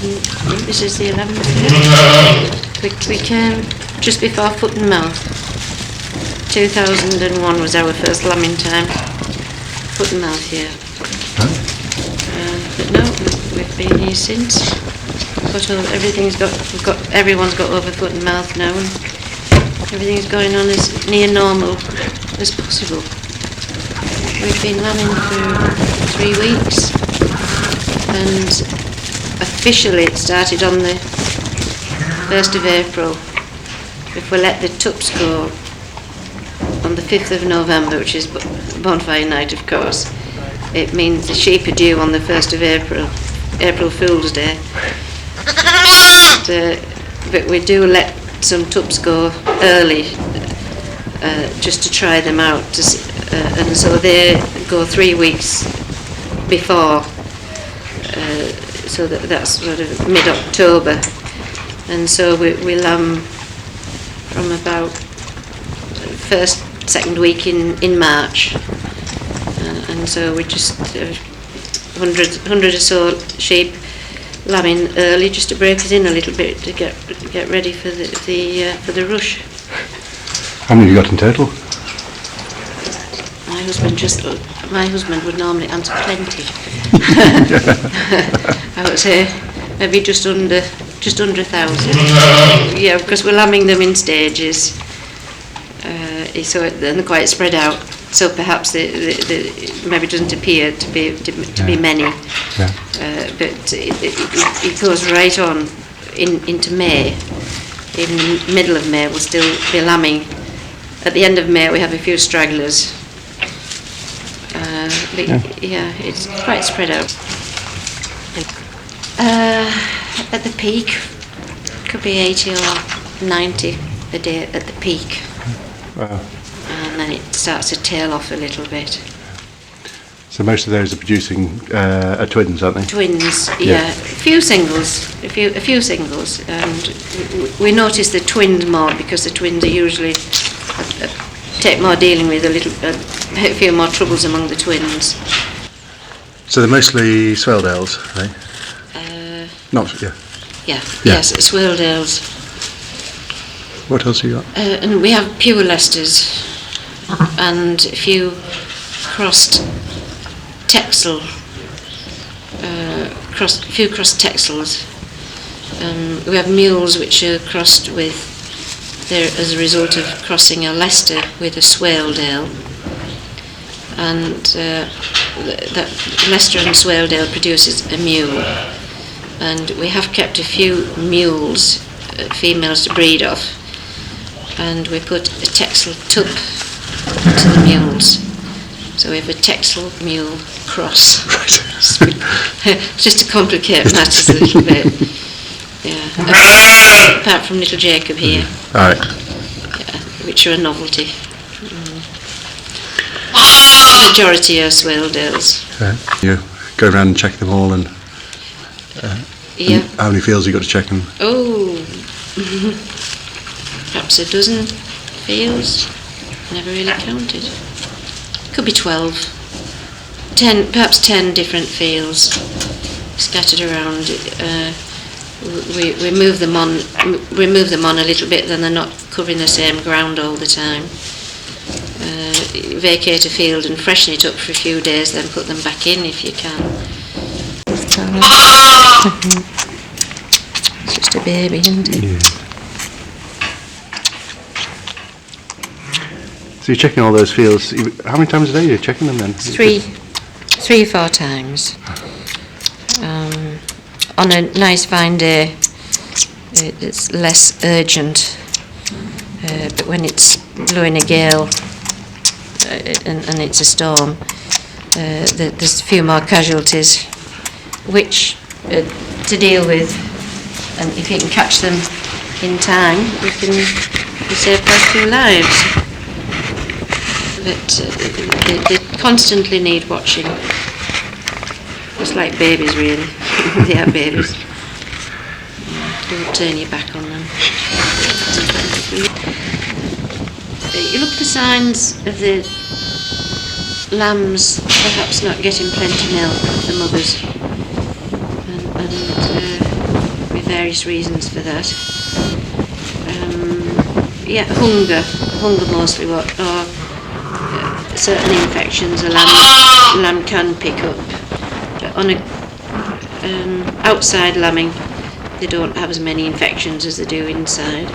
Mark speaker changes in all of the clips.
Speaker 1: This is the 11th. We came just before foot and mouth. 2001 was our first lambing time. Foot and mouth here. But no, we've been here since. Everyone's got over foot and mouth now, and everything's going on as near normal as possible. We've been lambing for 3 weeks, and officially it started on the 1st of April. If we let the tups go on the 5th of November, which is bonfire night of course, it means the sheep are due on the 1st of April Fool's Day. But we do let some tups go early just to try them out, and so they go 3 weeks before, so that's sort of mid-October, and so we lamb from about first, second week in March, and so we just 100 or so sheep lambing early just to break us in a little bit to get ready for the rush.
Speaker 2: How many have you got in total?
Speaker 1: My husband would normally answer plenty. I would say maybe just under 1,000. Yeah, because we're lambing them in stages, so they're quite spread out. So perhaps maybe doesn't appear to be many, but it goes right on into May. In the middle of May, we'll still be lambing. At the end of May, we have a few stragglers. It's quite spread out. At the peak, could be 80 or 90 a day at the peak.
Speaker 2: Wow.
Speaker 1: And then it starts to tail off a little bit.
Speaker 2: So most of those are producing twins, aren't they?
Speaker 1: Twins, yeah. A few singles, and we notice the twins more because the twins are usually take more dealing with, a few more troubles among the twins.
Speaker 2: So they're mostly Swaledales, right? Yes,
Speaker 1: Swaledales.
Speaker 2: What else have you got?
Speaker 1: And we have pure Leicesters and a few crossed Texel, crossed Texels. We have mules which are crossed with, as a result of crossing a Leicester with a Swaledale, and that Leicester and Swaledale produces a mule, and we have kept a few mules, females to breed off, and we put a Texel tup to the mules, so we have a Texel mule cross. Just to complicate matters a little bit. Yeah. Apart from little Jacob here.
Speaker 2: All right.
Speaker 1: Yeah, which are a novelty. The majority are Swaledales.
Speaker 2: You go around and check them all, and
Speaker 1: yeah.
Speaker 2: And how many fields you got to check them?
Speaker 1: Oh, perhaps a dozen fields. Never really counted. Could be 12. 10, perhaps 10 different fields scattered around. We move them on a little bit, then they're not covering the same ground all the time. Vacate a field and freshen it up for a few days, then put them back in if you can. It's just a baby, isn't it?
Speaker 2: Yeah. So you're checking all those fields. How many times a day are you checking them then?
Speaker 1: 3 or 4 times. On a nice fine day, it's less urgent, but when it's blowing a gale and it's a storm, there's a few more casualties, which to deal with, and if you can catch them in time, you save quite a few lives. But they constantly need watching. Just like babies, really. They are babies. Don't turn your back on them. You look for signs of the lambs perhaps not getting plenty milk, the mothers, and various reasons for that. Yeah, hunger mostly, or certain infections a lamb can pick up. But on outside lambing, they don't have as many infections as they do inside.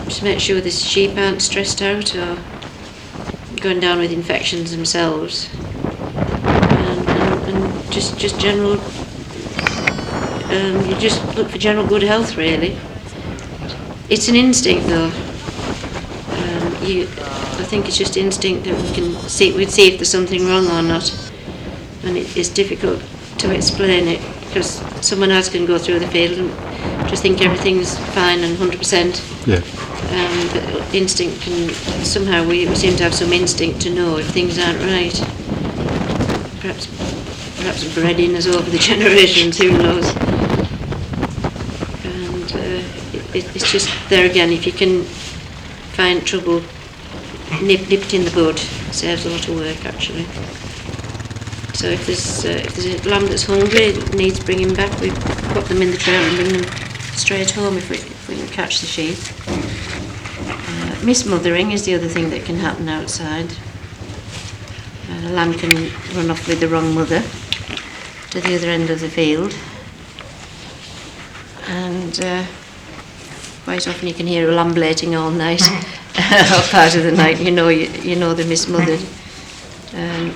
Speaker 1: Just make sure the sheep aren't stressed out or going down with infections themselves, and just general. You just look for general good health, really. It's an instinct, though. I think it's just instinct that we'd see if there's something wrong or not, and it's difficult to explain it because someone else can go through the field and just think everything's fine and 100%.
Speaker 2: Yeah.
Speaker 1: But instinct can somehow we seem to have some instinct to know if things aren't right. Perhaps bred in us over the generations. Who knows? And it's just there again. If you can find trouble, nip it in the bud. Saves a lot of work actually. So if there's a lamb that's hungry, needs bringing back, we put them in the trailer and bring them straight home if we can catch the sheep. Mismothering is the other thing that can happen outside. A lamb can run off with the wrong mother to the other end of the field, and quite often you can hear a lamb bleating all night or part of the night. You know they're mismothered.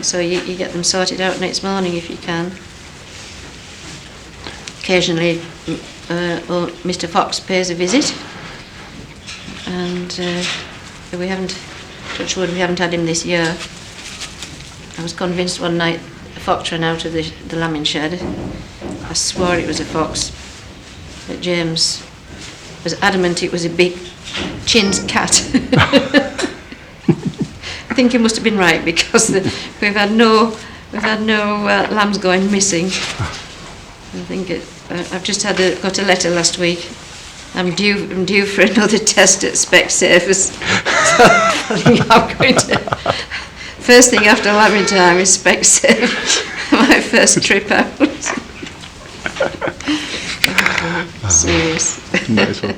Speaker 1: So you get them sorted out next morning if you can. Occasionally, Mr. Fox pays a visit, and we haven't, touch wood, we haven't had him this year. I was convinced one night a fox ran out of the lambing shed. I swore it was a fox, but James was adamant it was a big chinned cat. I think he must have been right because we've had no lambs going missing. I think I've just got a letter last week. I'm due for another test at Specsavers. So I think I'm going to. First thing after lambing time is Specsavers. My first trip out. Serious.
Speaker 2: Nice one.